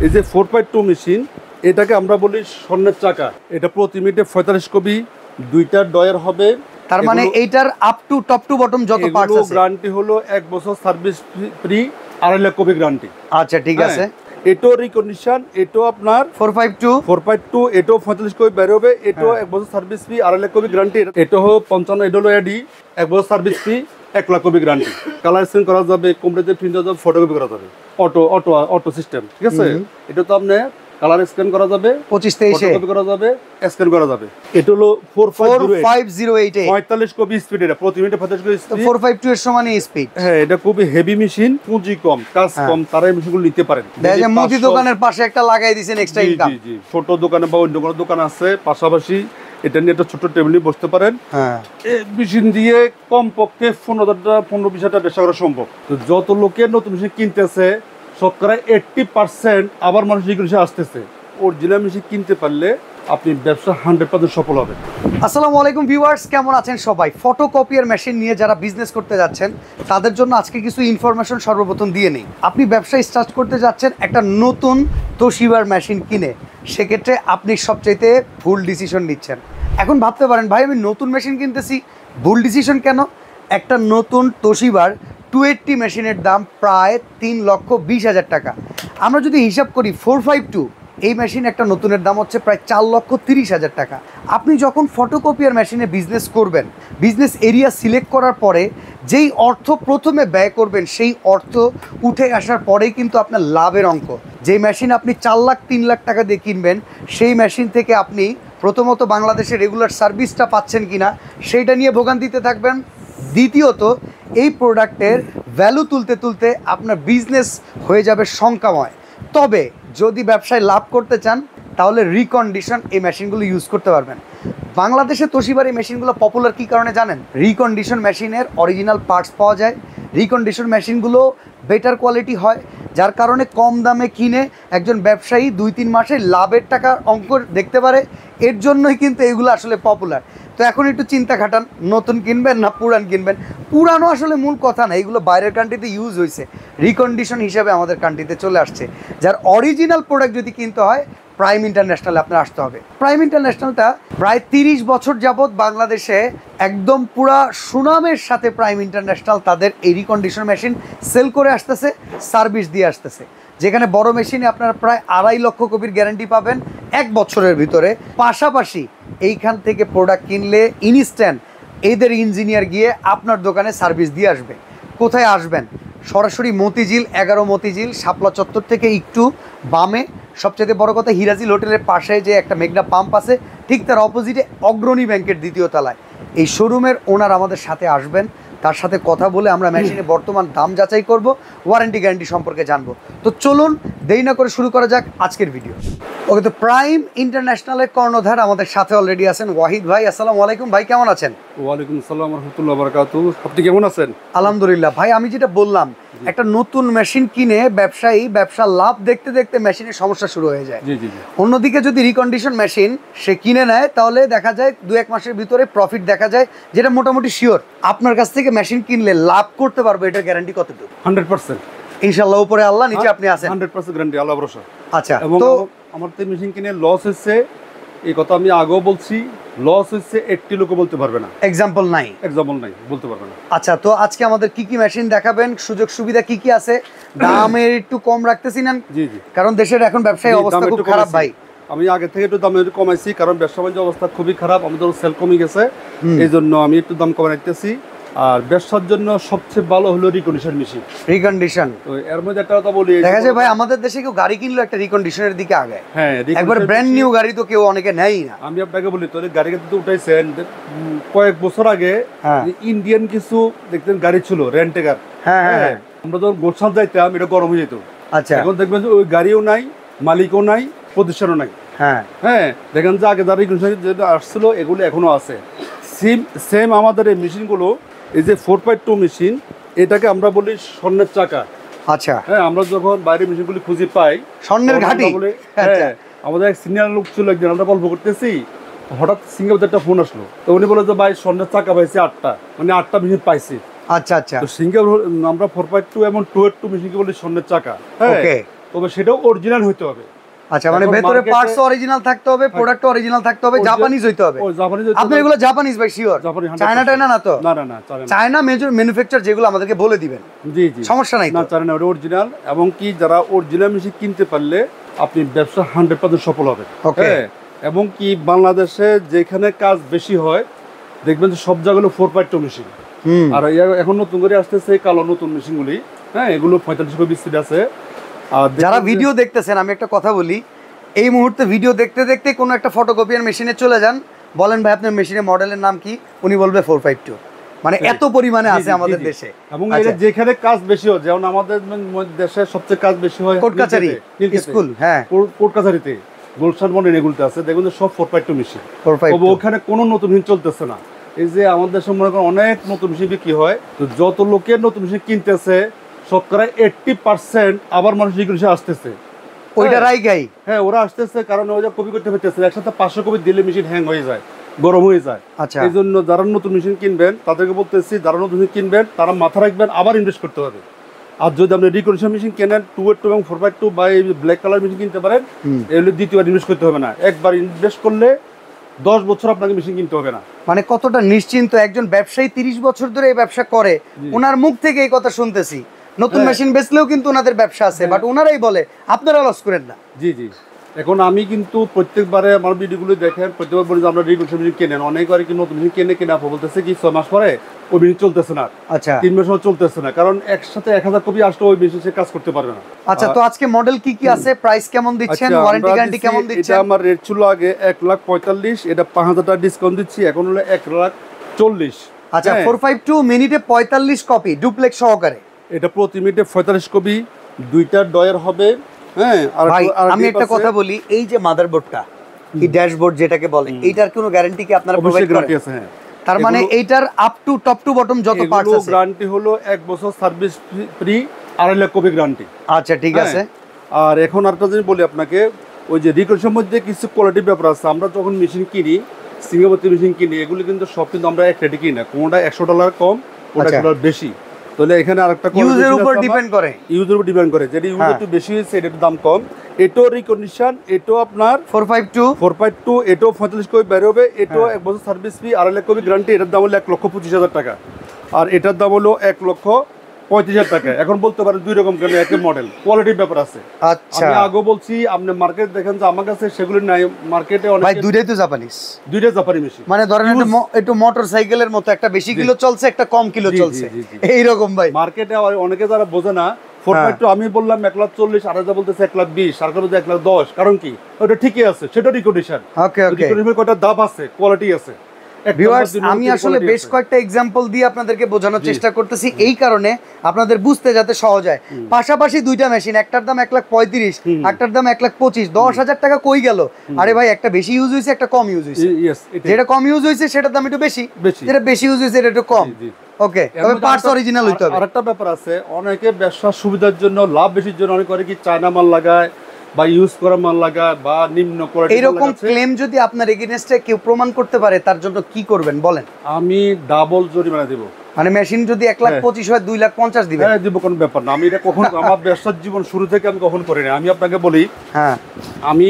এই যে 4.2 মেশিন, এটাকে আমরা বলি স্বর্ণের চাকা। এটা প্রতি মিনিটে 45 কপি, দুইটা ডয়ার হবে। তার মানে এইটার up to top to bottom যত পার্টস আছে, গ্যারান্টি হলো 1 বছর service free, 2.5 lakh copy guarantee. আচ্ছা ঠিক আছে। এটো রিকন্ডিশন, এটো আপনার 4.2, এটো 45 কপি বের হবে, এটো 1 বছর service free, 2.5 lakh copy guarantee. এটো হলো 55, এটো হলো এডি, 1 বছর service free, 1 lakh copy guarantee. Colour scan করা যাবে, কম্পিউটারে প্রিন্ট করা যাবে, ফটোকপি করা যাবে, অটো সিস্টেম, ঠিক আছে। এটা তো আপনি কালার স্ক্যান করা যাবে, 25-23 কপি করা যাবে, স্ক্যান করা যাবে। এটা হলো 4508, 45 কপি স্পিড, এটা প্রতি মিনিটে 45 কপি স্পিড। 452 এর সমান স্পিড। হ্যাঁ, এটা খুবই হেভি মেশিন, পুঁজি কম, কাজ কম, তারা এই মেশিনগুলো নিতে পারেন। দেখেন মুদি দোকানের পাশে একটা লাগাই দিবেন এক্সট্রা ইনকাম। জি জি, ছোট দোকানে বা অন্য কোনো দোকান আছে পাশাপাশি, এটা নিয়ে একটা ছোট টেবিলে বসতে পারেন। হ্যাঁ, এই মেশিন দিয়ে কমপক্ষে 15,000-20,000 ব্যবসা করা সম্ভব। তো যত লোকে নতুন মেশিন কিনতেছে, শতকরা 80% আবার মানুষ এগুলো আসতেছে। অরিজিনাল মেশিন কিনতে পারলে আপনি ব্যবসা 100% সফল হবে। আসসালামু আলাইকুম ভিউয়ার্স, কেমন আছেন সবাই? ফটোকপিয়ার মেশিন নিয়ে যারা বিজনেস করতে যাচ্ছেন তাদের জন্য আজকে কিছু ইনফরমেশন সর্বপ্রথম দিয়ে নেই। আপনি ব্যবসা স্টার্ট করতে যাচ্ছেন একটা নতুন তোশিবার মেশিন কিনে, সেক্ষেত্রে আপনি সবচাইতে ভুল ডিসিশন নিচ্ছেন। এখন ভাবতে পারেন, ভাই আমি নতুন মেশিন কিনতেছি, ভুল ডিসিশন কেন? একটা নতুন তোশিবার 280 মেশিনের দাম প্রায় 3,20,000 টাকা। আমরা যদি হিসাব করি 452, এই মেশিন একটা নতুনের দাম হচ্ছে প্রায় 4,30,000 টাকা। আপনি যখন ফটোকপিয়ার মেশিনে বিজনেস করবেন, বিজনেস এরিয়া সিলেক্ট করার পরে যেই অর্থ প্রথমে ব্যয় করবেন, সেই অর্থ উঠে আসার পরেই কিন্তু আপনার লাভের অঙ্ক। যেই মেশিন আপনি 4 লাখ 3 লাখ টাকা দিয়ে কিনবেন, সেই মেশিন থেকে আপনি প্রথমত বাংলাদেশে রেগুলার সার্ভিসটা পাচ্ছেন কিনা সেইটা নিয়ে ভোগান্তিতে থাকবেন। দ্বিতীয়ত এই প্রোডাক্টের ভ্যালু তুলতে তুলতে আপনার বিজনেস হয়ে যাবে সংখ্যাময়। তবে যদি ব্যবসায় লাভ করতে চান তাহলে রিকন্ডিশন এই মেশিনগুলো ইউজ করতে পারবেন। বাংলাদেশে তোশিবার এই মেশিনগুলো পপুলার কী কারণে জানেন? রিকন্ডিশন মেশিনের অরিজিনাল পার্টস পাওয়া যায়, রিকন্ডিশন মেশিনগুলো বেটার কোয়ালিটি হয়, যার কারণে কম দামে কিনে একজন ব্যবসায়ী 2-3 মাসে লাভের টাকার অঙ্ক দেখতে পারে। এর জন্যই কিন্তু এগুলো আসলে পপুলার। তো এখন একটু চিন্তা খাটান, নতুন কিনবেন না পুরান কিনবেন। পুরানো আসলে মূল কথা না, এগুলো বাইরের কান্ট্রিতে ইউজ হয়েছে, রিকন্ডিশন হিসাবে আমাদের কান্ট্রিতে চলে আসছে। যার অরিজিনাল প্রোডাক্ট যদি কিনতে হয়, প্রাইম ইন্টারন্যাশনালে আপনার আসতে হবে। প্রাইম ইন্টারন্যাশনালটা প্রায় 30 বছর যাবৎ বাংলাদেশে একদম পুরা সুনামের সাথে প্রাইম ইন্টারন্যাশনাল তাদের এই রিকন্ডিশন মেশিন সেল করে আসতেছে, সার্ভিস দিয়ে আসতেছে। যেখানে বড় মেশিনে আপনারা প্রায় 2.5 লক্ষ কপির গ্যারান্টি পাবেন 1 বছরের ভিতরে। পাশাপাশি এইখান থেকে প্রোডাক্ট কিনলে ইনস্ট্যান্ট এদের ইঞ্জিনিয়ার গিয়ে আপনার দোকানে সার্ভিস দিয়ে আসবে। কোথায় আসবেন? সরাসরি মতিঝিল 11 মতিঝিল শাপলা চত্বর থেকে একটু বামে, সবচেয়ে বড় কথা হিরাজিল হোটেলের পাশে যে একটা মেঘনা পাম্প আছে, ঠিক তার অপোজিটে অগ্রণী ব্যাংকের 2য় তলায় এই শোরুমের ওনার আমাদের সাথে আসবেন। তার সাথে কথা বলে আমরা মেশিনে বর্তমান দাম যাচাই করব, ওয়ারেন্টি গ্যারান্টি সম্পর্কে জানবো। তো চলুন দেরি না করে শুরু করা যাক আজকের ভিডিও। ওকে, তো প্রাইম ইন্টারন্যাশনালের কর্ণধার আমাদের সাথে অলরেডি আছেন ওয়াহিদ ভাই। আসসালামু আলাইকুম ভাই, কেমন আছেন? ওয়ালাইকুম আসসালাম ওয়া রাহমাতুল্লাহি ওয়া বারাকাতুহু। আপনি কেমন আছেন? আলহামদুলিল্লাহ ভাই। আমি যেটা বললাম, একটা নতুন মেশিন কিনে ব্যবসা লাভ দেখতে দেখতে মেশিনের সমস্যা শুরু হয়ে যায়। অন্যদিকে যদি রিকন্ডিশন মেশিন সে কিনে নেয়, তাহলে দেখা যায় 2-1 মাসের ভিতরে প্রফিট দেখা যায়, যেটা মোটামুটি শিওর। আপনার কাছ থেকে মেশিন কিনলে লাভ করতে পারবো, এটার গ্যারান্টি কতটুকু? 100%। ইনশাআল্লাহ, উপরে আল্লাহ, নিচে আপনি আছেন। 100% গ্যারান্টি, আল্লাহ ভরসা। আচ্ছা, তো আমার তো মেশিন কিনে লস হচ্ছে, এই কথা আমি আগেও বলছি, লস হচ্ছে 80 লোক বলতে পারবে না। এক্সাম্পল নাই, বলতে পারবে না। আচ্ছা, তো আজকে আমাদের কি কি মেশিন দেখাবেন, সুযোগ সুবিধা কি কি আছে? দামের একটু কম রাখতেছি না? জি জি, কারণ দেশের এখন ব্যবসায়ী অবস্থা খুব খারাপ ভাই। আমি আগে থেকে একটু দাম কমাইছি, কারণ ব্যবসা বাণিজ্য অবস্থা খুবই খারাপ, আমাদের সেল কমে গেছে, এই জন্য আমি একটু দাম কমাই রাখতেছি। আর ব্যবসার জন্য সবচেয়ে ভালো হলো রিকন্ডিশন মেশিন। রিকন্ডিশন, তো এর মধ্যে একটা কথা বলি, দেখা যায় ভাই আমাদের দেশে কেউ গাড়ি কিনলো একটা রিকন্ডিশনের দিকে আগে। হ্যাঁ, একবার ব্র্যান্ড নিউ গাড়ি তো কেউ অনেকে নেয়ই না। আমি আপনাকে বলি, তো গাড়ি কিন্তু উঠাইছেন কয়েক বছর আগে, ইন্ডিয়ান কিছু দেখতেন গাড়ি ছিল রেন্টে কার। হ্যাঁ, আমরা যখন গোলশান যাইতাম, এটা গরম হয়ে যেত। আচ্ছা, এখন দেখবেন যে ওই গাড়িও নাই, মালিকও নাই, প্রতিষ্ঠানও নাই। হ্যাঁ হ্যাঁ, দেখেন যে আগে যারা রিকন্ডিশন আসছিল, এগুলো এখনো আছে। সেম আমাদের এই মেশিনগুলো, এই যে 4.2 মেশিন, এটাকে আমরা বলি স্বর্ণের চাকা। আচ্ছা, হ্যাঁ, আমরা যখন বাইরে মেশিনগুলি খুঁজে পাই স্বর্ণের ঘাটি বলে। হ্যাঁ, আমাদের এক সিনিয়র লোক ছিল, একদিন আমরা গল্প করতেছি, হঠাৎ সিঙ্গাপুর একটা ফোন আসলো, তো উনি বলে যে ভাই স্বর্ণের চাকা পাইছি 8টা, মানে 8টা মেশিন পাইছি। আচ্ছা আচ্ছা, তো সিঙ্গাপুর আমরা 4.2 এবং 2.2 মেশিনকে বলি স্বর্ণের চাকা। হ্যাঁ, তো তবে সেটাও অরিজিনাল হইতে হবে। আচ্ছা, মানে ভেতরে পার্টস অরিজিনাল থাকতে হবে, প্রোডাক্ট অরিজিনাল থাকতে হবে, জাপানিজ হইতে হবে। আপনি এগুলো জাপানিজ ভাই শিওর? চায়না টাইনা না তো? না না না, চায়না মেজর ম্যানুফ্যাকচার যেগুলো আমাদেরকে বলে দিবেন। জি জি, সমস্যা নাই। না চায়না ওটা অরিজিনাল, এবং কি যারা অরিজিনাল মেশিন কিনতে পারলে আপনি ব্যবসা 100% সফল হবে। হ্যাঁ, এবং কি বাংলাদেশে যেখানে কাজ বেশি হয় দেখবেন যে সব জায়গাগুলো 4.2 মেশিন, আর এখন নতুন করে আসতেছে কালো নতুন মেশিনগুলি। হ্যাঁ, এগুলো 45 কপি স্পিড আছে। আর যারা ভিডিও দেখতেছেন, আমি একটা কথা বলি, এই মুহূর্তে ভিডিও দেখতে দেখতে কোনো একটা ফটোকপিয়ার মেশিনে চলে যান, বলেন ভাই আপনার মেশিনের মডেলের নাম কি, উনি বলবে 452। মানে এত পরিমাণে আছে আমাদের দেশে। এবং এটা যেখানে কাজ বেশি হয়, যেমন আমাদের দেশে সবচেয়ে কাজ বেশি হয় কোর্ট কাছারি, স্কুল, হ্যাঁ কোর্ট কাছারিতে, গুলশান মনে এগুলোতে আছে, দেখুন যে সব 4.2 মেশিন। তবে ওখানে কোনো নতুন মেশিন চলতেছে না। এই যে আমাদের দেশে মনে করেন অনেক নতুন মেশিন বিক্রি হয়, তো যত লোকের নতুন মেশিন কিনতেছে শতকরা 80% আবার মানুষ রিকোয়েস্ট আসতেছে ওইটা রাইগাই। হ্যাঁ, ওরা আসতেছে কারণ ওই যে কপি করতে পারতেছে, একসাথে 500 কপি দিলে মেশিন হ্যাং হয়ে যায়, গরম হয়ে যায়। আচ্ছা, এই জন্য যারা নতুন মেশিন কিনবেন তাদেরকে বলতেছি, যারা নতুন মেশিন কিনবেন তারা মাথা রাখবেন আবার ইনভেস্ট করতে হবে। আর যদি আপনি রিকন্ডিশন মেশিন কেনেন 2.2 এবং 4.2 বা এই ব্ল্যাক কালার মেশিন কিনতে পারেন, এগুলো দ্বিতীয়বার ইনভেস্ট করতে হবে না, একবার ইনভেস্ট করলে 10 বছর আপনাকে মেশিন কিনতে হবে না। মানে কতটা নিশ্চিন্ত একজন ব্যবসায়ী 30 বছর ধরে এই ব্যবসা করে, ওনার মুখ থেকে এই কথা শুনতেছি। নতুন মেশিন বেচলেও কিন্তু ওনাদের ব্যবসা আছে, বাট ওনারাই বলে আপনারা লস করেন না। জি জি, এখন আমি কিন্তু প্রত্যেকবারে আমার ভিডিওগুলো দেখেন, প্রত্যেকবার বলি যে আমরা রিকন্ডিশন মেশিন কেনেন, অনেকবার কি নতুন মেশিন কেনে আপনি বলতেছে কি 6 মাস পরে ওই মেশিন চলতেছে না। আচ্ছা, 3 মাস চলতেছে না, কারণ একসাথে 1000 কপি আসলে ওই মেশিন সে কাজ করতে পারবে না। আচ্ছা, তো আজকে মডেল কি কি আছে, প্রাইস কেমন দিচ্ছেন, ওয়ারেন্টি গ্যারান্টি কেমন দিচ্ছেন? এটা আমার রেট ছিল আগে 1,45,000, এটা 5,000 টাকা ডিসকাউন্ট দিচ্ছি, এখন হলো 1,40,000। আচ্ছা, 452 মিনিটে 45 কপি ডুপ্লেক্স সহকারে। এটা প্রতি মিনিটে 45 কপি, দুইটা ডয়ার হবে। হ্যাঁ, আর আমি একটা কথা বলি, এই যে মাদারবোর্ডটা, এই ড্যাশবোর্ড যেটাকে বলে, এইটার কোনো গ্যারান্টি কি আপনারা প্রোভাইড করেন? আছে, হ্যাঁ। তার মানে এইটার up to top to bottom যত পার্টস আছে, গ্যারান্টি হলো 1 বছর service free, 2.5 lakh copy guarantee. আচ্ছা, ঠিক আছে। আর এখন আরেকটা জিনিস বলি আপনাকে, ওই যে রিকন্ডিশনের মধ্যে কিছু কোয়ালিটি ব্যাপার আছে। আমরা যখন মেশিন কিনি, সিঙ্গাপুর মেশিন কিনি, এগুলো কিন্তু সব কিন্তু আমরা এক রেটে কিনি না, কোনটা $100 কম, কোনটা $100 বেশি। তাহলে এখানে আরেকটা ইউজের উপর ডিপেন্ড করে, ইউজের উপর ডিপেন্ড করে, যেটা ইউজ একটু বেশি হয়েছে এটার দাম কম। এটাও রিকন্ডিশন, এটাও আপনার 452, এটাও 45 কপি বের হবে, এটাও 1 বছর সার্ভিস ফি, 2.5 লাখ কপি গ্যারান্টি। এটার দাম হলো 1,25,000 টাকা, আর এটার দাম হলো 1,35,000 টাকা। এখন বলতে পারেন দুই রকম কেন, একই মডেল, কোয়ালিটির ব্যাপার আছে। আচ্ছা, আমি আগে বলছি, আপনি মার্কেট দেখেন যে আমার কাছে সেগুলো নাই, মার্কেটে অনেক। ভাই দুইটাই তো জাপানিজ, দুইটা জাপানি মেশিন। মানে ধরেন একটু মোটরসাইকেলের মতো, একটা বেশি কিলো চলছে, একটা কম কিলো চলছে, এই রকম। ভাই মার্কেটে অনেকে যারা বোঝে না, 4.2 আমি বললাম 1,40,000, আর যা বলতেছে 1,20,000, আর করে 1,10,000, কারণ কি ওটা ঠিকই আছে, সেটা রিকন্ডিশন। ওকে ওকে, রিকন্ডিশনের কয়টা দাম আছে, কোয়ালিটি আছে। ভিউয়ার্স, আমি আসলে বেশ কয়েকটা এক্সাম্পল দিয়ে আপনাদেরকে বোঝানোর চেষ্টা করতেছি, এই কারণে আপনাদের বুঝতে যাতে সহজ হয়। পাশাপাশি দুইটা মেশিন, একটার দাম 1,35,000, একটার দাম 1,25,000, 10,000 টাকা কই গেল? আরে ভাই, একটা বেশি ইউজ হয়েছে, একটা কম ইউজ হয়েছে। যেটা কম ইউজ হয়েছে সেটার দাম একটু বেশি, যেটা বেশি ইউজ হয়েছে এটা একটু কম। ওকে, তবে পার্টস অরিজিনাল হইতে হবে। আরেকটা ব্যাপার আছে, অনেকে ব্যবসার সুবিধার জন্য, লাভ বেশির জন্য অনেক করে কি চায়না মাল লাগায় বা ইউজ করা মাল লাগায় বা নিম্ন কোয়ালিটি। এইরকম ক্লেম যদি আপনার এগেইনস্টে কেউ প্রমাণ করতে পারে, তার জন্য কি করবেন বলেন? আমি ডাবল জরিমানা দেব। মানে মেশিন যদি 1,25,000 হয় 2,50,000 দিবেন? হ্যাঁ, দিব, কোনো ব্যাপার না। আমি এটা কখন আমার ব্যবসার জীবন শুরু থেকে আমি কখন করি না। আমি আপনাকে বলি, হ্যাঁ, আমি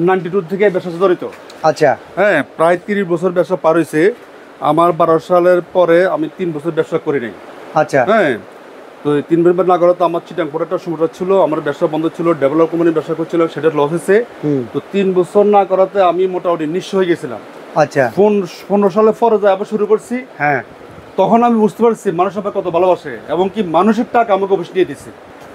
92 থেকে ব্যবসা জড়িত। আচ্ছা, হ্যাঁ, প্রায় 30 বছর ব্যবসা পার হয়েছে আমার। 12 সালের পরে আমি 3 বছর ব্যবসা করি নাই। আচ্ছা, হ্যাঁ, তো 3 বছর না করাতে আমার চিটাং একটা সমস্যা ছিল, আমার ব্যবসা বন্ধ ছিল, ডেভেলপ কোম্পানি ব্যবসা করছিল, সেটা লস হয়েছে। তো 3 বছর না করাতে আমি মোটামুটি নিঃস্ব হয়ে গেছিলাম। আচ্ছা, 15 সালে পরে যাই আবার শুরু করছি। হ্যাঁ, তখন আমি বুঝতে পারছি মানুষ আমাকে কত ভালোবাসে, এবং কি মানুষের টাকা আমাকে অফিস দিয়ে দিচ্ছে।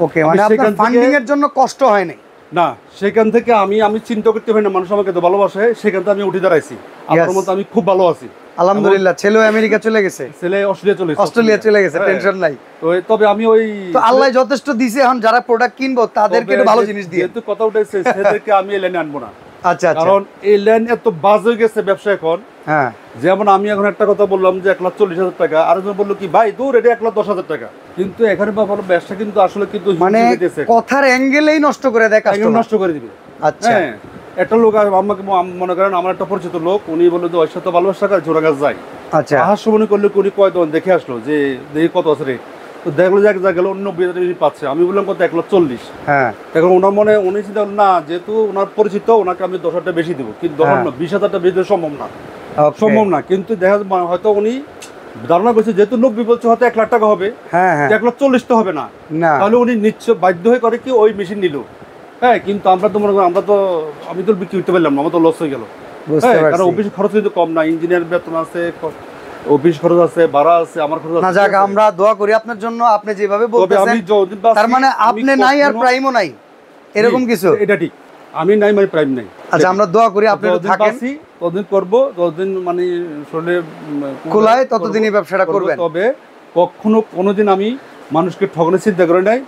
ওকে, মানে আপনার ফান্ডিং এর জন্য কষ্ট হয় নাই না, সেখান থেকে আমি চিন্তা করতে পারি না মানুষ আমাকে তো ভালোবাসে, সেখান থেকে আমি উঠে দাঁড়াইছি। আপনার মতো আমি খুব ভালো আছি, আলহামদুলিল্লাহ। ছেলে আমেরিকা চলে গেছে, ছেলে অস্ট্রেলিয়া চলে গেছে, টেনশন নাই। তো তবে আমি ওই তো আল্লাহ যথেষ্ট দিছে, এখন যারা প্রোডাক্ট কিনবো তাদেরকে একটু ভালো জিনিস দিয়ে। যেহেতু কথা উঠেছে, সেদেরকে আমি এই লাইনে আনবো না। আচ্ছা, কারণ এই লাইন এত বাজ হয়ে গেছে ব্যবসা এখন। হ্যাঁ, যেমন আমি এখন একটা কথা বললাম যে 1,40,000 টাকা, আরেকজন বললো কি ভাই দূর, এটা 1,10,000 টাকা। কিন্তু এখানে ব্যবসা কিন্তু আসলে কিন্তু মানে কথার অ্যাঙ্গেলেই নষ্ট করে দেয়, নষ্ট করে দিবে। আচ্ছা, হ্যাঁ, একটা লোক আমাকে মনে করেন, আমার একটা পরিচিত লোক, উনি বললো যে ওর সাথে ভালোবাসা টাকা জোড়া গাছ যায়। আচ্ছা, আহার সময় করলে উনি কয় দোকান দেখে আসলো যে দেখি কত আছে রেট। তো দেখলো যে এক জায়গায় গেল 90,000 বেশি পাচ্ছে। আমি বললাম কত, 1,40,000। হ্যাঁ, এখন ওনার মনে উনি চিন্তা করলেন, না যেহেতু ওনার পরিচিত, ওনাকে আমি 10,000 টাকা বেশি দেবো, কিন্তু তখন 20,000 বেশি দেওয়া সম্ভব না, সম্ভব না। কিন্তু দেখা যায় হয়তো উনি ধারণা করছে যেহেতু 90 বলছে হয়তো 1,00,000 টাকা হবে, 1,40,000 তো হবে না, তাহলে উনি নিশ্চয় বাধ্য হয়ে করে কি ওই মেশিন নিল। হ্যাঁ, কিন্তু আমরা তো মনে করি আমি তো বিক্রি করতে পারলাম না, আমার তো লস হয়ে গেল। হ্যাঁ, কারণ অফিস খরচ কিন্তু কম না, ইঞ্জিনিয়ার বেতন আছে, অফিস খরচ আছে, ভাড়া আছে, আমার খরচ আছে। না যাক, আমরা দোয়া করি আপনার জন্য, আপনি যেভাবে বলতেছেন তার মানে আপনি নাই আর প্রাইমও নাই, এরকম কিছু? এটা ঠিক, আমি নাই মানে প্রাইম নাই। আচ্ছা, আমরা দোয়া করি আপনি থাকেন, ততদিন করবো, ততদিন মানে শরীরে খোলায় ততদিনই ব্যবসাটা করবেন। তবে কখনো কোনোদিন আমি মানুষকে ঠকানোর চিন্তা করে নাই,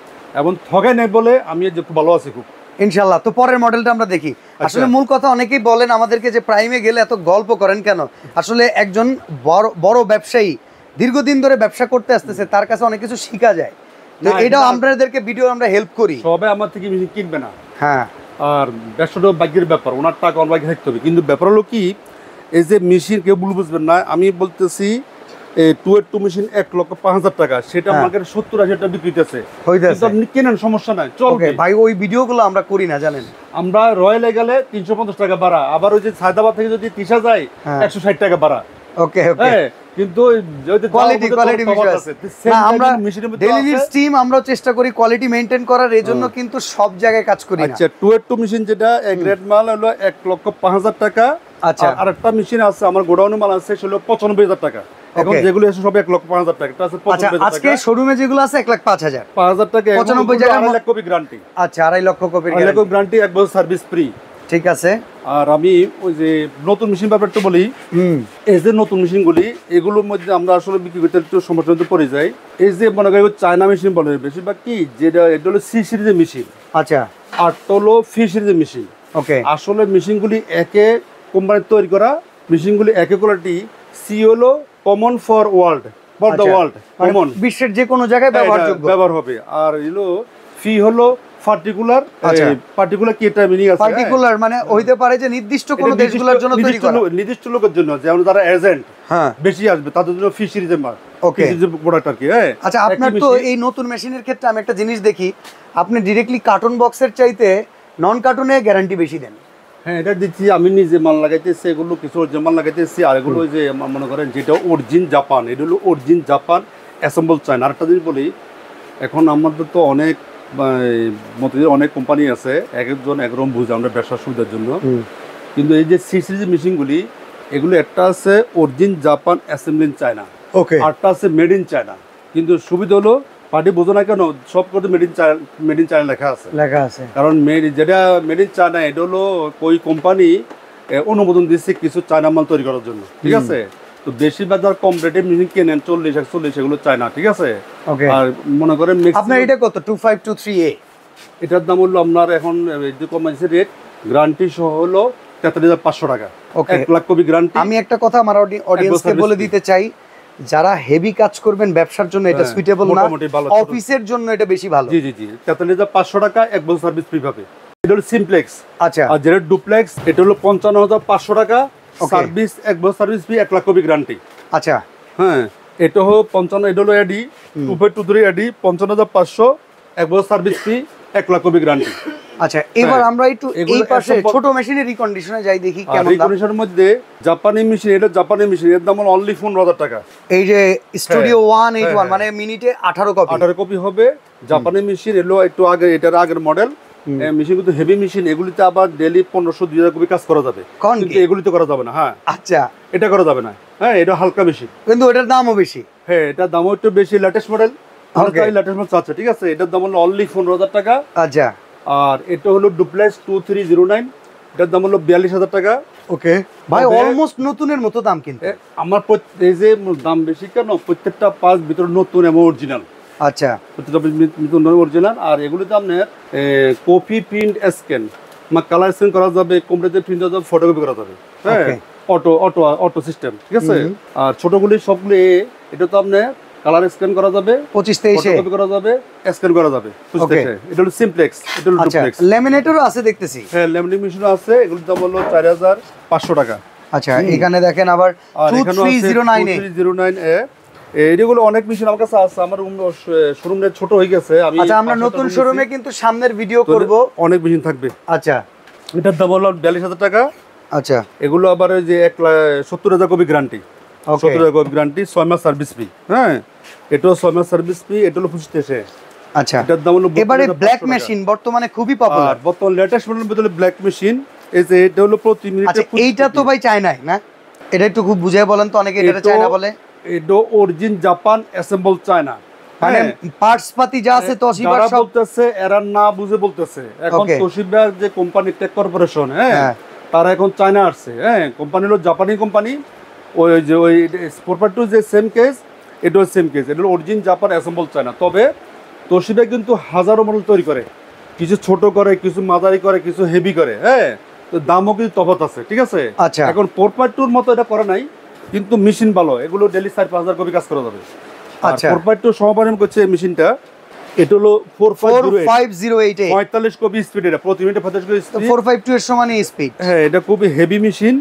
এবং ঠকাই নাই বলে আমি খুব ভালো আছি খুব, ইনশাল্লাহ। তো পরের মডেলটা আমরা দেখি। আসলে মূল কথা, অনেকেই বলেন আমাদেরকে যে প্রাইমে গেলে এত গল্প করেন কেন। আসলে একজন বড় ব্যবসায়ী দীর্ঘদিন ধরে ব্যবসা করতে আসতেছে, তার কাছে অনেক কিছু শেখা যায়। তো এটাও আপনাদেরকে ভিডিও আমরা হেল্প করি। সবাই আমার থেকে মেশিন কিনবে না, হ্যাঁ, আর ব্যবসাটা ভাগ্যের ব্যাপার, ওনার টাকা ওনার ভাগ্যে থাকতে হবে। কিন্তু ব্যাপার হলো কি, এই যে মেশিন কেউ ভুল বুঝবেন না, আমি বলতেছি 282 মেশিন 1,05,000 টাকা, সেটা মার্কেটে 70-80 টাকা বিক্রি হইতেছে, আপনি কেনেন, সমস্যা নাই, চলবে ভাই। ওই ভিডিওগুলো আমরা করি না জানেন, আমরা রয়্যালে গেলে 350 টাকা ভাড়া, আবার ওই যে সায়দাবাদ থেকে যদি তিশা যায় 160 টাকা ভাড়া। ওকে, কিন্তু কোয়ালিটি বিষয় আছে। না, আমরা ডেইলি নিডস টিম আমরাও চেষ্টা করি কোয়ালিটি মেইনটেইন করার, এজন্য কিন্তু সব জায়গায় কাজ করি না। আচ্ছা, 282 মেশিন যেটা গ্রেড মাল হলো 1,05,000 টাকা। আচ্ছা, আর একটা মেশিন আছে আমার গোডাউনে মাল আছে, সেটা 95,000 টাকা। এখন যেগুলো আছে সব 1,05,000 টাকা, এটা আছে 95,000 টাকা। আজকে শোরুমে যেগুলো আছে 1,05,000 টাকা, 95 জায়গায় 2.5 লাখ কপি গ্যারান্টি। আচ্ছা, 2.5 লক্ষ কপির গ্যারান্টি, 1 বছর সার্ভিস ফ্রি। ঠিক আছে। আর আমি ওই যে নতুন মেশিন ব্যাপারটা বলি, এই যে নতুন মেশিনগুলি, এগুলোর মধ্যে আমরা আসলে বিক্রি করতে একটু সমস্যার মধ্যে পড়ে যাই। এই যে মনে করি চায়না মেশিন বলে বেশিরভাগ, কি যেটা এটা হলো সি সিরিজের মেশিন, আচ্ছা, আর হলো ফি সিরিজের মেশিন। ওকে, আসলে মেশিনগুলি একে কোম্পানির তৈরি করা মেশিনগুলি, একে কোয়ালিটি। সি হলো common for world, for the world, common, বিশ্বের যে কোনো জায়গায় ব্যবহার হবে। আর হলো ফি হলো পার্টিকুলার, কি এটা মিনিং আছে? পার্টিকুলার মানে হইতে পারে যে নির্দিষ্ট কোন দেশগুলোর জন্য তৈরি করা, নির্দিষ্ট লোকের জন্য, যেমন যারা এজেন্ট বেশি আসবে তাদের জন্য ফি সিরিজের মাল, ওকে, প্রোডাক্ট আর কি। আচ্ছা, আপনার তো এই নতুন মেশিনের ক্ষেত্রে আমি একটা জিনিস দেখি, আপনি ডাইরেক্টলি কার্টন বক্সের চাইতে নন কার্টনে গ্যারান্টি বেশি দেন। হ্যাঁ, এটা দিচ্ছি, আমি নিজে মাল লাগাইতেছি, এগুলো কিছু অরিজিনাল মাল লাগাইতেছি, আর এগুলো ওই যে মনে করেন যেটা অরিজিন জাপান, এটা হলো অরিজিন জাপান অ্যাসেম্বল চায়না। আরেকটা জিনিস বলি, এখন আমাদের তো অনেক অনেক কোম্পানি আছে, এক একজন একরকম বুঝে আমরা ব্যবসার সুবিধার জন্য। কিন্তু এই যে সি সিরিজ মেশিনগুলি, এগুলো একটা আছে origin Japan assemble in China, okay, আরটা আছে মেড ইন চায়না। কিন্তু সুবিধা হলো পার্টি বোঝো না কেন, সব করতে মেড ইন চায়না লেখা আছে, কারণ যেটা মেড ইন চায়না, এটা হলো ওই কোম্পানি অনুমোদন দিচ্ছে কিছু চায়না মাল তৈরি করার জন্য, ঠিক আছে। তো বেশিরভাগ যারা কম রেটে মেশিন কেনেন 40-41, এগুলো চায়না, ঠিক আছে। আর মনে করেন আপনার এটা কত? 2523A, এটার দাম হলো আপনার এখন যে কমাইছে রেট, গ্যারান্টি সহ হলো 43,500 টাকা, 1 লাখ কপি গ্যারান্টি। আমি একটা কথা আমার অডিয়েন্সকে বলে দিতে চাই, যারা হেভি কাজ করবেন ব্যবসার জন্য এটা সুইটেবল না, অফিসের জন্য এটা বেশি ভালো। জি 43,500 টাকা, 1 বছর সার্ভিস ফ্রি পাবে। এটা হলো সিমপ্লেক্স। আচ্ছা, আর যেটা ডুপ্লেক্স, এটা হলো 55,500 টাকা, সার্ভিস 1 বছর service free, 1 lakh copy guarantee. আচ্ছা, হ্যাঁ, এটা হলো 55, এটা হলো এডি 2.23 এডি, 55,500, 1 বছর service free, 1 lakh copy guarantee. আচ্ছা, এবার আমরা একটু এই পাশে ছোট মেশিনের রিকন্ডিশনে যাই, দেখি কেমন দাম। রিকন্ডিশনের মধ্যে জাপানি মেশিন, এটা জাপানি মেশিন, এর দাম হলো অনলি 15,000 টাকা। এই যে স্টুডিও 181 মানে মিনিটে 18 কপি হবে। জাপানি মেশিন এলো একটু আগে, এটার আগের মডেল মেশিন, কিন্তু হেভি মেশিন, এগুলিতে আবার ডেইলি 1500-2000 কপি কাজ করা যাবে, কিন্তু এগুলিতে করা যাবে না। হ্যাঁ, আচ্ছা, এটা করা যাবে না। হ্যাঁ, এটা হালকা মেশিন, কিন্তু এটার দামও বেশি। হ্যাঁ, এটার দামও একটু বেশি, লেটেস্ট মডেল, লেটেস্ট মডেল আছে, ঠিক আছে। এটার দাম হলো অনলি 15,000 টাকা। আচ্ছা, আর এটা হলো ডুপ্লেক্স 2309, এটার দাম হলো 42,000 টাকা। ওকে ভাই, অলমোস্ট নতুনের মতো দাম। কিন্তু আমার এই যে দাম বেশি কেন, প্রত্যেকটা পাঁচ ভিতরে নতুন এবং অরিজিনাল। আচ্ছা, প্রত্যেকটা নতুন অরিজিনাল। আর এগুলোতে আপনার copy print scan, colour scan করা যাবে, কম্পিউটার প্রিন্ট করা যাবে, ফটোকপি করা যাবে। হ্যাঁ, অটো সিস্টেম, ঠিক আছে। আর ছোটগুলি সবগুলি, এটা তো আপনার কালার স্ক্যান করা যাবে, 25-23 কপি করা যাবে, স্ক্যান করা যাবে। এটা হলো সিমপ্লেক্স, এটা হলো ডুপ্লেক্স। ল্যামিনেটরও আছে দেখতেছি। হ্যাঁ, ল্যামিনেট মেশিনও আছে, এগুলোর দাম হলো 4,500 টাকা। আচ্ছা, এখানে দেখেন আবার 2309 এ এইগুলো অনেক মেশিন আমার কাছে আছে, আমার শোরুমে ছোট হয়ে গেছে। আমি আচ্ছা, আমরা নতুন শোরুমে কিন্তু সামনের ভিডিও করব, অনেক মেশিন থাকবে। আচ্ছা, এটার দাম হলো 42,000 টাকা। আচ্ছা, এগুলো আবার ওই যে 1,70,000 কপি গ্যারান্টি, 70,000 কপি গ্যারান্টি, 6 মাস সার্ভিস ফি। হ্যাঁ, এটাও 6 মাস সার্ভিস ফি, এটা হলো 25,000। আচ্ছা, এটার দাম হলো এবারে ব্ল্যাক মেশিন বর্তমানে খুবই পপুলার, বর্তমান লেটেস্ট মডেলের ভিতরে ব্ল্যাক মেশিন। এই যে এটা হলো প্রতি মিনিটে। আচ্ছা, এইটা তো ভাই চায়নাই না? এটা একটু খুব বুঝিয়ে বলেন তো, অনেকে এটা চায়না বলে। এটা অরিজিন জাপান, অ্যাসেম্বল চায়না, মানে পার্টস পাতি যা আছে তোশিবা সব বলতেছে, এরা না বুঝে বলতেছে। এখন তোশিবা যে কোম্পানি, টেক কর্পোরেশন, হ্যাঁ, তারা এখন চায়না আসছে। হ্যাঁ, কোম্পানি হলো জাপানি কোম্পানি। ওই যে ওই স্পোর্টপার টু যে সেম কেস, এটাও সেম কেস, এটা হলো অরিজিন জাপান, অ্যাসেম্বল চায়না। তবে তোশিবা কিন্তু হাজারো মডেল তৈরি করে, কিছু ছোট করে, কিছু মাঝারি করে, কিছু হেভি করে। হ্যাঁ, তো দামও কিন্তু তফাৎ আছে, ঠিক আছে। আচ্ছা, এখন 4.2 মতো এটা করে নাই, কিন্তু মেশিন ভালো, এগুলো ডেইলি 4-5 হাজার কপি কাজ করা যাবে। আচ্ছা, 4.2 সমাপন করছে মেশিনটা। এটা হলো 4508 45 কপি স্পিড, এটা প্রতি মিনিটে 45 কপি স্পিড, 452 এর সমানই স্পিড। হ্যাঁ, এটা খুবই হেভি মেশিন।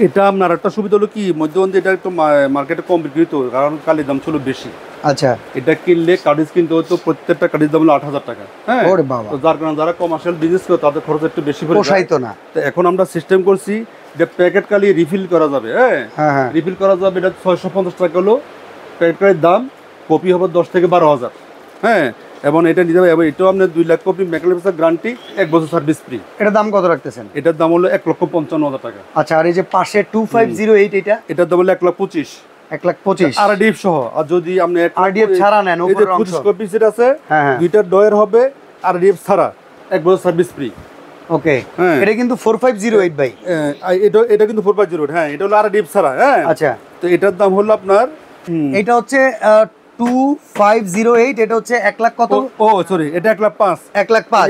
এটা আপনার একটা সুবিধা হলো কি, মধ্যবর্তী এটা একটু মার্কেটে কম বিক্রি হতো, কারণ কালির দাম ছিল বেশি। আচ্ছা, এটা কিনলে কার্ডিজ কিনতে হতো, প্রত্যেকটা কার্ডিজ দাম হলো 8,000 টাকা। হ্যাঁ, ওরে বাবা, তো যার কারণে যারা কমার্শিয়াল বিজনেস করে তাদের খরচ একটু বেশি পড়ে যায়, পোষাইতো না। তো এখন আমরা সিস্টেম করছি যে প্যাকেট কালি রিফিল করা যাবে। হ্যাঁ, রিফিল করা যাবে। এটা 650 টাকা হলো প্যাকেট কালির দাম, কপি হবে 10 থেকে 12,000। হ্যাঁ, এবং এটা নিতে হবে। এটাও আপনার 2 লাখ কপি মেকানিক্যাল গ্যারান্টি, 1 বছর সার্ভিস ফ্রি। এটার দাম কত রাখতেছেন? এটার দাম হলো 1,55,000 টাকা। আচ্ছা, আর এই যে পাশে 2508, এটার দাম হলো 1,25,000। 1,25,000 আরডিএফ সহ। আর যদি আপনি আরডিএফ ছাড়া নেন, উপরের অংশ 25 কপি সেট আছে, দুইটা ডয়ের হবে, আরডিএফ ছাড়া 1 বছর সার্ভিস ফ্রি। ওকে, এটা কিন্তু 4508 ভাই। এটা কিন্তু 4.0। হ্যাঁ, এটা হলো আরডিএফ ছাড়া। হ্যাঁ, আচ্ছা, তো এটার দাম হলো আপনার, এটা হচ্ছে 2508, এটা হচ্ছে 1 লাখ কত? ও সরি, এটা 1,05,000। 1 লাখ 5।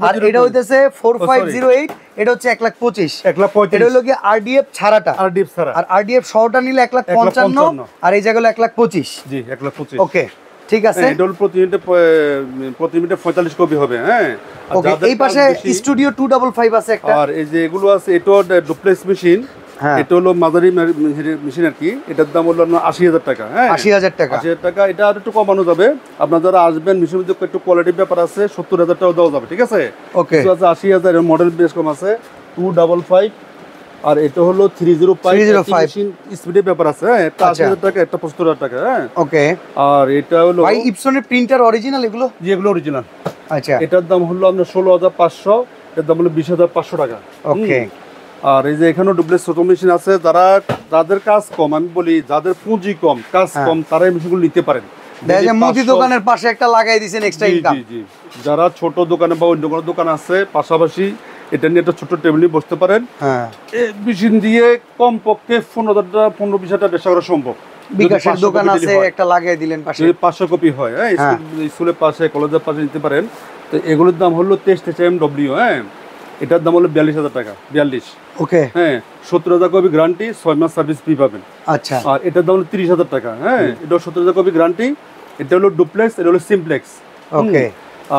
আর এটা হইতেছে 4508, এটা হচ্ছে 1,25,000। 1,35,000 এটা হলো কি আরডিএফ ছাড়াটা, আরডিএফ ছাড়া। আর আরডিএফ সহটা নিলে 1,55,000, আর এই জায়গা হলো 1,25,000। জি, 1,25,000। ওকে, ঠিক আছে। এটা হলো প্রতি মিনিটে 45 কপি হবে। হ্যাঁ, ওকে, এই পাশে স্টুডিও 255 আছে একটা। আর এই যে এগুলো আছে, এটা ডুপ্লেক্স মেশিন। এটা হলো মাঝারি মেশিন আর কি। এটার দাম হলো 80,000 টাকা। হ্যাঁ, 80,000 টাকা। 80,000 টাকা। এটা আর একটু কমানো যাবে, আপনার যারা আসবেন মেশিনের মধ্যে একটু কোয়ালিটির ব্যাপার আছে, 70,000 টাকা দেওয়া যাবে, ঠিক আছে। ওকে, 80,000 মডেল বেশ কম আছে, 255। আর এটা হলো 305 মেশিন স্পিডের ব্যাপার আছে। হ্যাঁ, এটা 80,000 টাকা, এটা 75,000 টাকা। হ্যাঁ, ওকে। আর এটা হলো ভাই ইপসনের প্রিন্টার অরিজিনাল এগুলো? জি, এগুলো অরিজিনাল। আচ্ছা, এটার দাম হলো আপনার 16,500, এটার দাম হলো 20,500 টাকা। ওকে। আর এই যে এখানেও ডুপ্লেক্স ছোট মেশিন আছে, যাদের কাজ কম, আমি বলি যাদের পুঁজি কম, কাজ কম, তারা এই মেশিনগুলো নিতে পারেন। মুদি দোকানের পাশে একটা লাগাই দিয়েছেন, এক্সট্রা ইনকাম। জি, যারা ছোট দোকানে বা অন্য কোনো দোকান আছে, পাশাপাশি এটা নিয়ে একটা ছোট টেবিলে বসতে পারেন। হ্যাঁ, এই মেশিন দিয়ে কম পক্ষে 15,000-20,000 টাকা ব্যবসা করা সম্ভব। বিকাশের দোকান আছে, একটা লাগাই দিলেন পাশে, যদি 500 কপি হয়, হ্যাঁ, স্কুলের পাশে, কলেজের পাশে নিতে পারেন। তো এগুলোর দাম হলো 23 MW। হ্যাঁ, এটার দাম হলো 42,000 টাকা। 42। ওকে। হ্যাঁ, 70,000 কপি গ্যারান্টি, 6 মাস সার্ভিস ফ্রি পাবেন। আচ্ছা, আর এটার দাম হলো 30,000 টাকা। হ্যাঁ, এটা 70,000 কপি গ্যারান্টি। এটা হলো ডুপ্লেক্স, এটা হলো সিমপ্লেক্স। ওকে।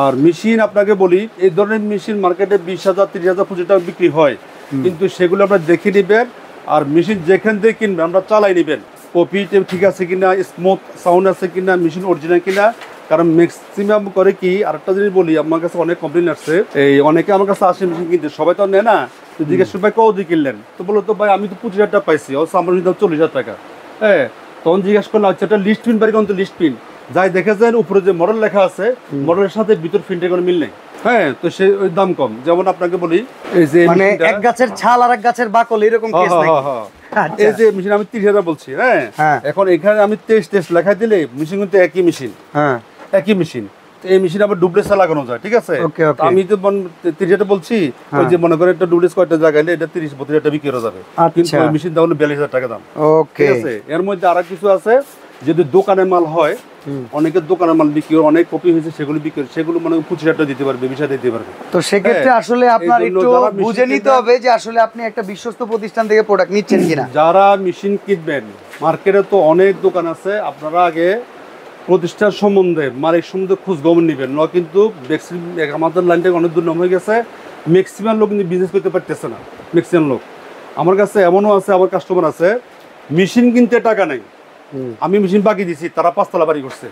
আর মেশিন আপনাকে বলি, এই ধরনের মেশিন মার্কেটে 20,000, 30,000, 25,000 টাকা বিক্রি হয়, কিন্তু সেগুলো আপনারা দেখে নেবেন। আর মেশিন যেখান থেকে কিনবেন আমরা চালাই নেবেন, কপিতে ঠিক আছে কিনা, স্মুথ সাউন্ড আছে কিনা, মেশিন অরিজিনাল কিনা। কারণ ম্যাক্সিমাম করে কি, আরেকটা জিনিস বলি, আমার কাছে অনেক কমপ্লেন আসছে, এই অনেকে আমার কাছে আসে মেশিন কিনতে, সবাই তো নেয় না। তো জিজ্ঞেস ভাই কত দিয়ে কিনলেন, তো বলো তো ভাই আমি তো 25,000 টাকা পাইছি, অবশ্য আমার দাম 40,000 টাকা। হ্যাঁ, তখন জিজ্ঞেস করলাম আচ্ছা একটা লিস্ট পিন বাড়ি, কোন তো লিস্ট পিন যাই দেখে যায় উপরে যে মডেল লেখা আছে, মডেলের সাথে ভিতর প্রিন্টের কোনো মিল নেই। হ্যাঁ, তো সে ওই দাম কম। যেমন আপনাকে বলি, এই যে মানে এক গাছের ছাল আর এক গাছের বাকল এরকম কেস নাকি? এই যে মেশিন আমি 30,000 বলছি। হ্যাঁ, এখন এখানে আমি টেস্ট লেখা দিলে মেশিন কিন্তু একই মেশিন। হ্যাঁ, একই মেশিন। এই মেশিন আবার ডুপ্লেক্স লাগানো যায়, ঠিক আছে। আমি তো 30,000 বলছি, ওই যে মনে করেন একটা ডুপ্লেক্স কয়টা জায়গায় এটা 30-32,000 টাকা বিক্রি হয়ে যাবে, কিন্তু ওই মেশিন দাম হলো 42,000 টাকা দাম। ঠিক আছে। এর মধ্যে আর কিছু আছে, যদি দোকানের মাল হয়, অনেকের দোকানের মাল বিক্রি, অনেক কপি হয়েছে সেগুলো বিক্রি, সেগুলো মানে 25,000 টাকা দিতে পারবে, 20,000 দিতে পারবে। তো সেক্ষেত্রে আসলে আপনার একটু বুঝে নিতে হবে যে আসলে আপনি একটা বিশ্বস্ত প্রতিষ্ঠান থেকে প্রোডাক্ট নিচ্ছেন কিনা। যারা মেশিন কিনবেন, মার্কেটে তো অনেক দোকান আছে, আপনারা আগে প্রতিষ্ঠান সম্বন্ধে, মালিক সম্বন্ধে খোঁজ খবর নেবেন। ন কিন্তু আমাদের লাইনটা অনেক দূর নাম হয়ে গেছে, ম্যাক্সিমাম লোক কিন্তু বিজনেস করতে পারতেছে না। ম্যাক্সিমাম লোক আমার কাছে এমনও আছে, আমার কাস্টমার আছে, মেশিন কিনতে টাকা নেই, আমি মেশিন বাকি দিছি, তারা 5 তলা বাড়ি করছে।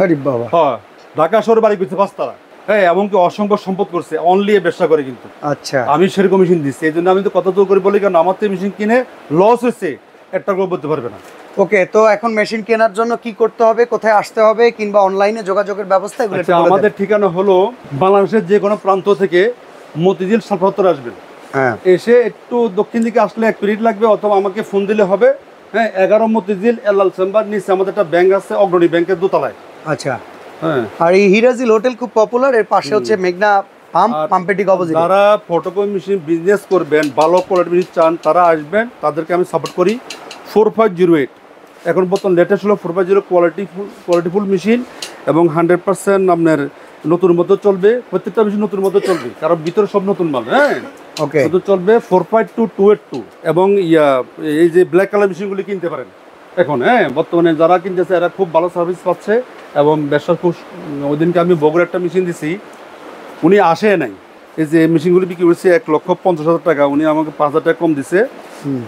আরে বাবা। হ্যাঁ, ঢাকা শহরে বাড়ি করছে 5 তলা। হ্যাঁ, এমনকি অসংখ্য সম্পদ করছে, অনলি ব্যবসা করে কিন্তু। আচ্ছা, আমি সেরকম মেশিন দিচ্ছি, এই জন্য আমি তো কত দূর করে বলি, কারণ আমার তো মেশিন কিনে লস হয়েছে, একটা করে বলতে পারবে না। ওকে, তো এখন মেশিন কেনার জন্য কি করতে হবে, কোথায় আসতে হবে, কিংবা অনলাইনে যোগাযোগের ব্যবস্থা এগুলো একটু বলে দেন। আমাদের ঠিকানা হলো বাংলাদেশের যে কোনো প্রান্ত থেকে মতিঝিল সালফাত্তর আসবেন। হ্যাঁ, এসে একটু দক্ষিণ দিকে আসলে 1 মিনিট লাগবে, অথবা আমাকে ফোন দিলে হবে। হ্যাঁ, 11 মতিঝিল এলাল চেম্বার, নিচে আমাদের একটা ব্যাংক আছে, অগ্রণী ব্যাংকের দোতলায়। আচ্ছা। হ্যাঁ, আর এই হিরাজিল হোটেল খুব পপুলার, এর পাশে হচ্ছে মেঘনা পাম্প, পাম্পের ঠিক অপোজিট। যারা ফটোকপি মেশিন বিজনেস করবেন, ভালো কোয়ালিটি মেশিন চান, তারা আসবেন, তাদেরকে আমি সাপোর্ট করি। 4508 এখন বর্তমান লেটেস্ট হলো 450 কোয়ালিটিফুল মেশিন, এবং 100% আপনার নতুন মতো চলবে। প্রত্যেকটা মেশিন নতুন মতো চলবে, কারণ ভিতরে সব নতুন মাল। হ্যাঁ, ওকে, নতুন চলবে। 45282 এবং এই যে ব্ল্যাক কালার মেশিনগুলি কিনতে পারেন এখন। হ্যাঁ, বর্তমানে যারা কিনতেছে এরা খুব ভালো সার্ভিস পাচ্ছে, এবং ব্যবসা খুব। ওই দিনকে আমি বগুড়া একটা মেশিন দিছি, উনি আসে নাই। এই যে মেশিনগুলি বিক্রি করছে 1,50,000 টাকা, উনি আমাকে 5,000 টাকা কম দিছে।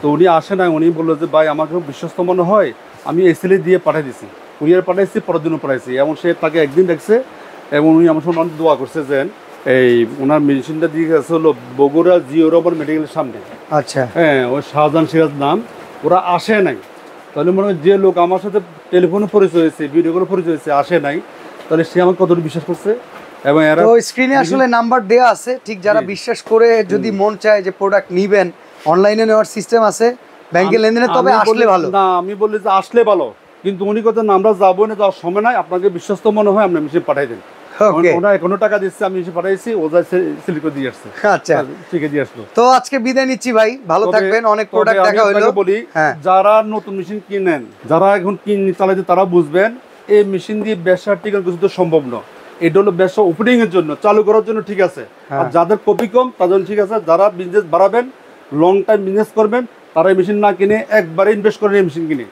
তো উনি আসে নাই, উনি বললো যে ভাই আমাকে বিশ্বস্ত মনে হয়, আমি এসএলএ দিয়ে পাঠিয়ে দিছি, কুরিয়ার পাঠাইছি, পরের দিনও পাঠাইছি। এবং সে তাকে একদিন দেখছে, এবং উনি আমার সঙ্গে অনেক দোয়া করছে যে এই ওনার মেশিনটা দিয়ে গেছে হলো বগুড়া জিও রোবট মেডিকেলের সামনে। আচ্ছা, হ্যাঁ, ওই শাহজাহান সিরাজ নাম। ওরা আসে নাই, তাহলে মনে হয় যে লোক আমার সাথে টেলিফোনে পরিচয় হয়েছে, ভিডিও করে পরিচয় হয়েছে, আসে নাই, তাহলে সে আমাকে কতটুকু বিশ্বাস করছে। এবং এরা তো স্ক্রিনে আসলে নাম্বার দেয়া আছে, ঠিক যারা বিশ্বাস করে যদি মন চায় যে প্রোডাক্ট নিবেন, অনলাইনে নেওয়ার সিস্টেম আছে, ব্যাংকে লেনদেনে, তবে আসলে ভালো না, আমি বলি যে আসলে ভালো, কিন্তু উনি কথা না, আমরা যাবো না, যাওয়ার সময় নাই, আপনাকে বিশ্বস্ত মনে হয় আপনি মেশিন পাঠাই দেন। ওকে, ওরা 11 টাকা দিচ্ছে, আমি এসে পাঠাইছি, ও যা সিলেক্ট করে দিয়ে আসছে। আচ্ছা, ঠিক আছে, দিয়ে আসলো। তো আজকে বিদায় নিচ্ছি ভাই, ভালো থাকবেন, অনেক প্রোডাক্ট দেখা হলো। বলি, যারা নতুন মেশিন কিনেন, যারা এখন চালাইতে, তারা বুঝবেন এই মেশিন দিয়ে ব্যবসা টিকানো কিছু তো সম্ভব না। এটা হলো ব্যবসা ওপেনিং এর জন্য, চালু করার জন্য ঠিক আছে। আর যাদের কপি কম তাদের ঠিক আছে, যারা বিজনেস বাড়াবেন, লং টাইম বিজনেস করবেন, তারা এই মেশিন না কিনে একবারে ইনভেস্ট করেন এই মেশিন কিনে।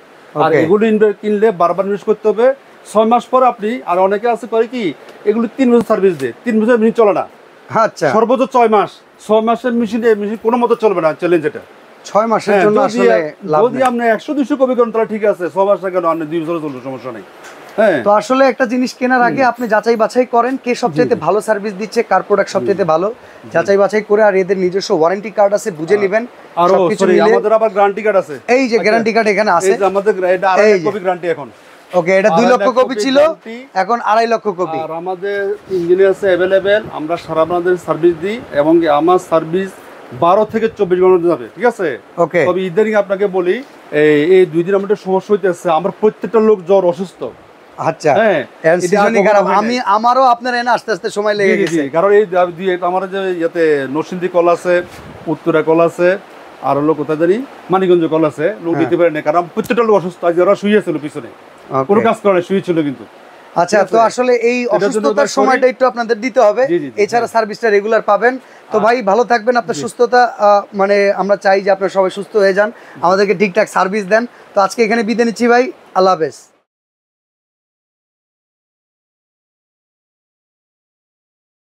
আর এগুলো কিনলে বারবার ইনভেস্ট করতে হবে। 6 মাস পর আপনি, আর অনেকে আছে করে কি, এগুলো 3 বছর সার্ভিস দেয়, 3 বছর মেশিন চলে না। আচ্ছা, সর্বোচ্চ 6 মাস। 6 মাসের মেশিন, এই মেশিন কোনো মতো চলবে না, চ্যালেঞ্জ এটা। 6 মাসের জন্য আসলে লাভ যদি আপনি 100-200 কপি করেন তাহলে ঠিক আছে, 6 মাস কেন, আপনি 2 বছর চলবে, সমস্যা নেই। হ্যাঁ, তো আসলে একটা জিনিস কেনার আগে আপনি যাচাই বাছাই করেন কে সবচেয়ে ভালো সার্ভিস দিচ্ছে, কার প্রোডাক্ট সবচেয়ে ভালো, যাচাই বাছাই করে। আর এদের নিজস্ব ওয়ারেন্টি কার্ড আছে, বুঝে নেবেন। আর আমাদের আবার গ্যারান্টি কার্ড আছে, এই যে গ্যারান্টি কার্ড এখানে আছে, এই যে আমাদের এটা 2.5 কপি গ্যারান্টি এখন। ওকে, এটা 2 লক্ষ কপি ছিল, এখন 2.5 লক্ষ কপি। আর আমাদের ইঞ্জিনিয়ার আছে अवेलेबल, আমরা সারা বাংলাদেশ সার্ভিস দিই, এবং আমার সার্ভিস 12 থেকে 24 ঘন্টা যাবে, ঠিক আছে। ওকে, তবে ইদানিং আপনাকে বলি, এই 2 দিন আমাদের সমস্যা হইতেছে, আমার প্রত্যেকটা লোক জ্বর, অসুস্থ। আচ্ছা, হ্যাঁ, আমারও আপনার এনে আস্তে আস্তে সময় লেগে গেছে, কারণ এই আমার যে ইয়াতে নরসিংদী কল আছে, উত্তরা কল আছে, আর হলো কোথায় জানি মানিকগঞ্জ কল আছে, লোক দিতে পারে না, কারণ প্রত্যেকটা লোক অসুস্থ। আজ ওরা শুয়েছিল পিছনে, কোনো কাজ করে না, শুয়েছিল কিন্তু। আচ্ছা, তো আসলে এই অসুস্থতার সময়টা একটু আপনাদের দিতে হবে, এছাড়া সার্ভিসটা রেগুলার পাবেন। তো ভাই ভালো থাকবেন, আপনার সুস্থতা, মানে আমরা চাই যে আপনারা সবাই সুস্থ হয়ে যান, আমাদেরকে ঠিকঠাক সার্ভিস দেন। তো আজকে এখানে বিদায় নিচ্ছি ভাই, আল্লাহ হাফেজ।